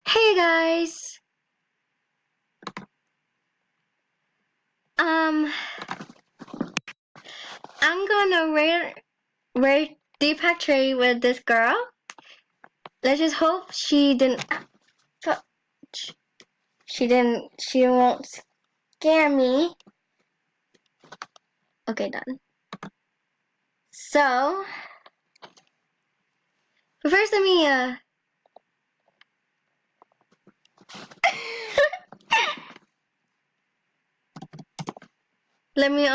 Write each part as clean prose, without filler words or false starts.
Hey guys. Um I'm gonna rate Deepak trade with this girl. Let's just hope she won't scare me. Okay, done. So first let me let me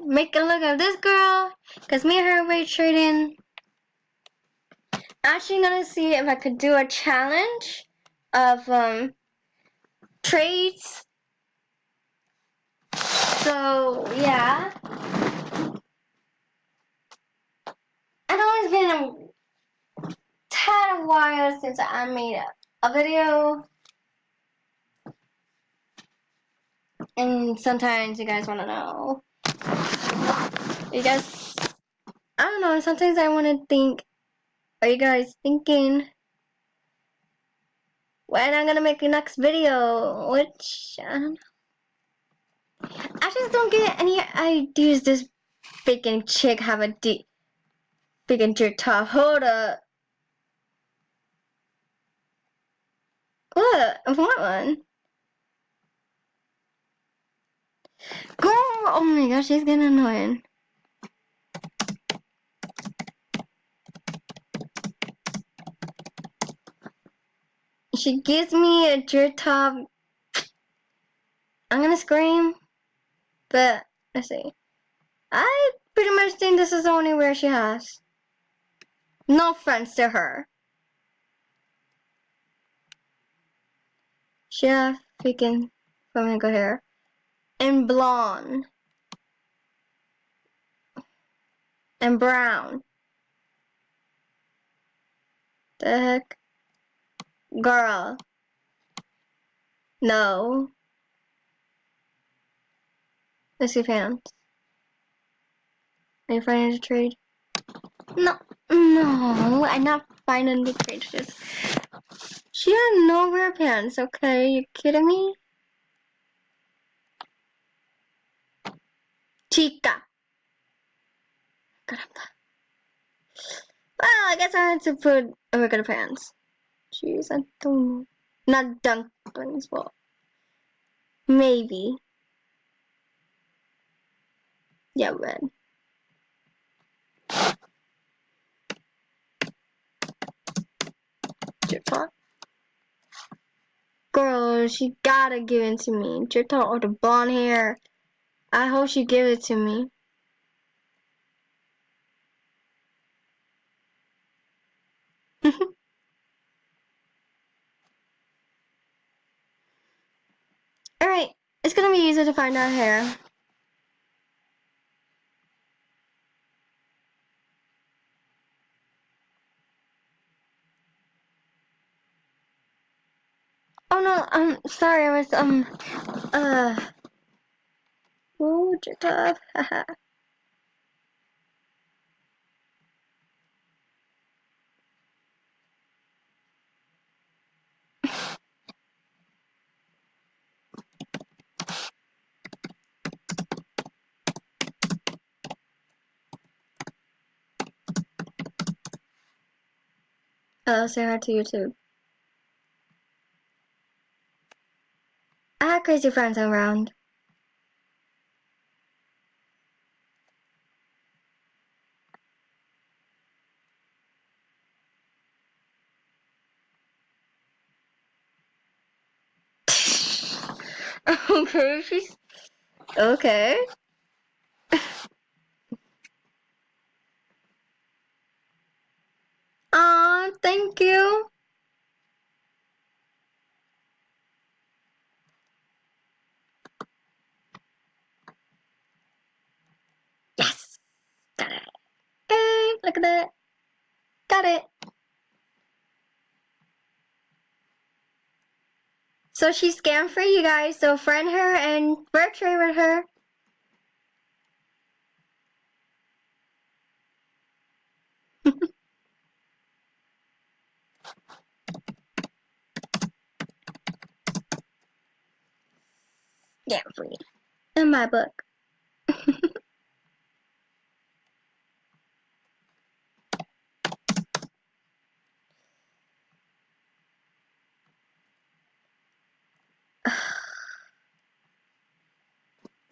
make a look at this girl, cause me and her rate trading. Actually gonna see if I could do a challenge of trades. So yeah. I know it's been a tad while since I made a video, and sometimes you guys want to know. You guys, I don't know. Sometimes I want to think. Are you guys thinking when I'm gonna make the next video? Which I don't know. I just don't get any ideas. This freaking chick have a deep freaking jerk top. Hold up. What? What one? Girl! Oh my gosh, she's getting annoying. She gives me a jerk top. I'm gonna scream, but let's see. I pretty much think this is the only wear she has. No offense to her. She has freaking flamenco hair. And blonde. And brown. The heck? Girl. No. Let's see pants. Are you finding a trade? No. No, I'm not finding the trade. She had no wear pants, okay? You kidding me? Chica. Caramba. Well, I guess I had to put regular pants. Jeez, I don't know. Not Dunklings, well, maybe. Yeah, red. Drip top. Girl, she gotta give it to me. Drip top or the blonde hair. I hope she give it to me. Alright, it's gonna be easy to find out hair. Oh no, sorry, I was, ooh, drip top, haha. Say hi to YouTube. I had crazy friends around. Okay, she's, okay. Aw, thank you. Yes, got it. Hey, look at that. Got it. So she scammed for you guys, so friend her and bird trade with her. Yeah, free. In my book.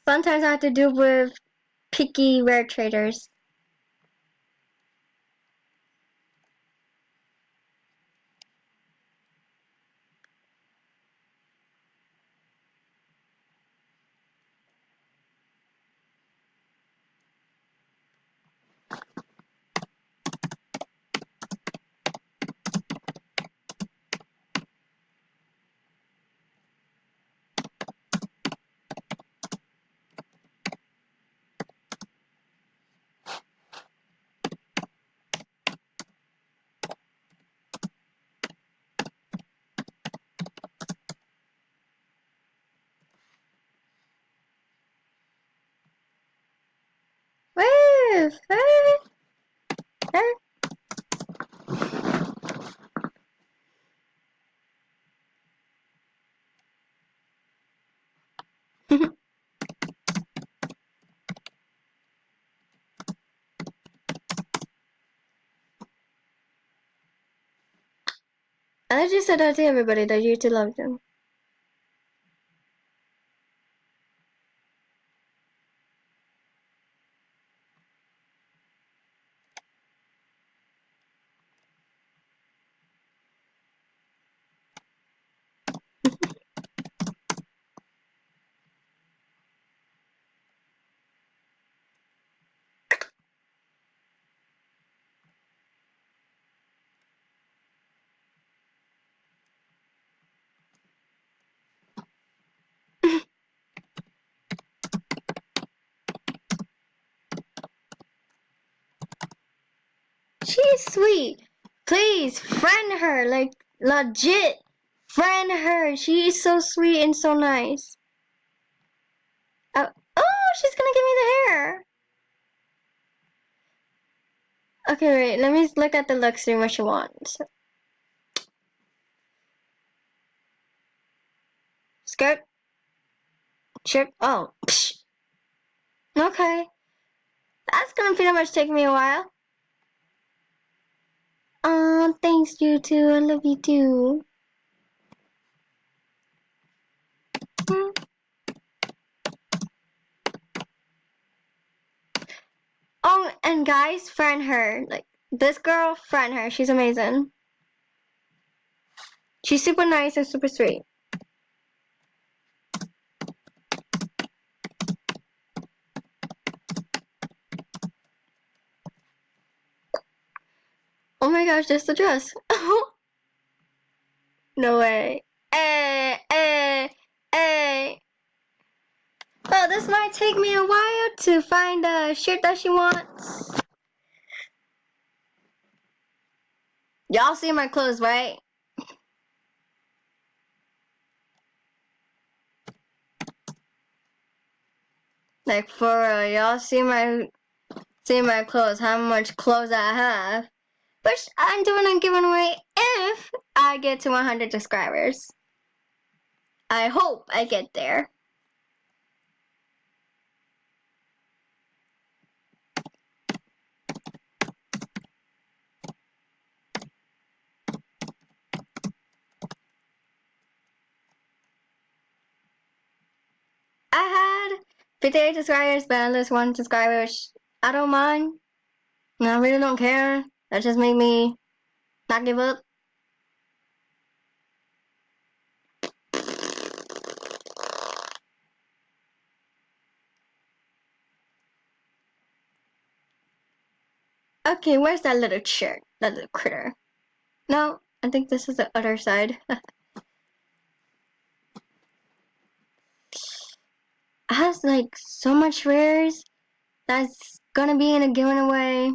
Sometimes I have to do with picky rare traders. Woo! I just said that to everybody that you two love them. She's sweet. Please friend her, like legit. Friend her. She is so sweet and so nice. Oh, she's gonna give me the hair. Okay, wait. Let me look at the looks and what she wants. Skirt. Shirt. Oh. Psh. Okay. That's gonna pretty much take me a while. Thanks you too. I love you too. Oh, and guys, friend her. Like, this girl, friend her. She's amazing. She's super nice and super sweet. Oh my gosh, this the dress. No way. Hey. Oh, this might take me a while to find a shirt that she wants. Y'all see my clothes, right? Like, for real, y'all see my clothes, how much clothes I have. Which I'm doing a giveaway if I get to 100 subscribers. I hope I get there. I had 58 subscribers, but I lost 1 subscriber, which I don't mind. I really don't care. That just made me not give up. Okay, where's that little shirt? That little critter. No, I think this is the other side. It has like so much rares that's gonna be in a giveaway.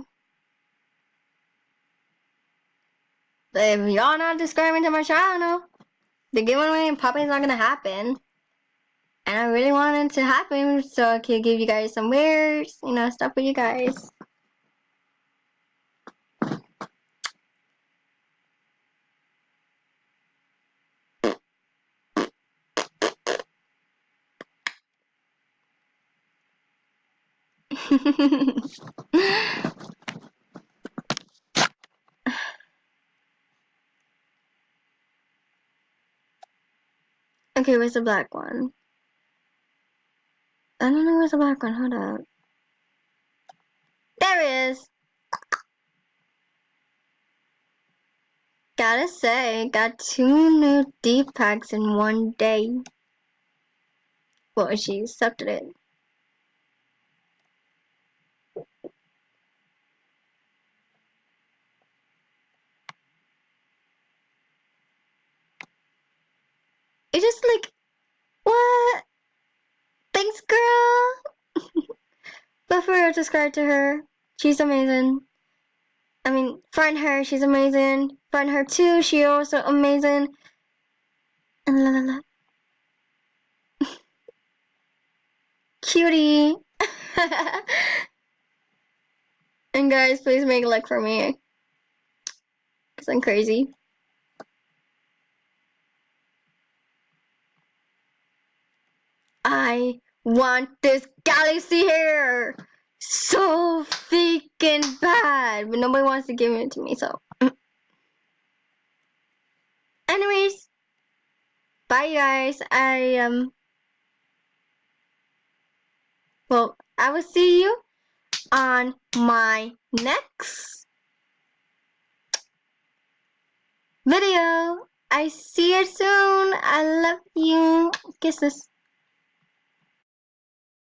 If y'all not subscribing to my channel, the giveaway probably is not gonna happen. And I really want it to happen so I can give you guys some wares, stuff for you guys. Okay, where's the black one? I don't know where's the black one. Hold up. There it is. Gotta say, got 2 new deep packs in one day. Well, she accepted it. It's just like, what? Thanks, girl. But for real, subscribe to her. She's amazing. I mean, friend her. She's amazing. Friend her too. She also amazing. And la la la. Cutie. And guys, please make a like for me. Because I'm crazy. I want this galaxy hair so freaking bad, but nobody wants to give it to me, so. Anyways, bye guys. Well, I will see you on my next video. I see you soon. I love you. Kisses.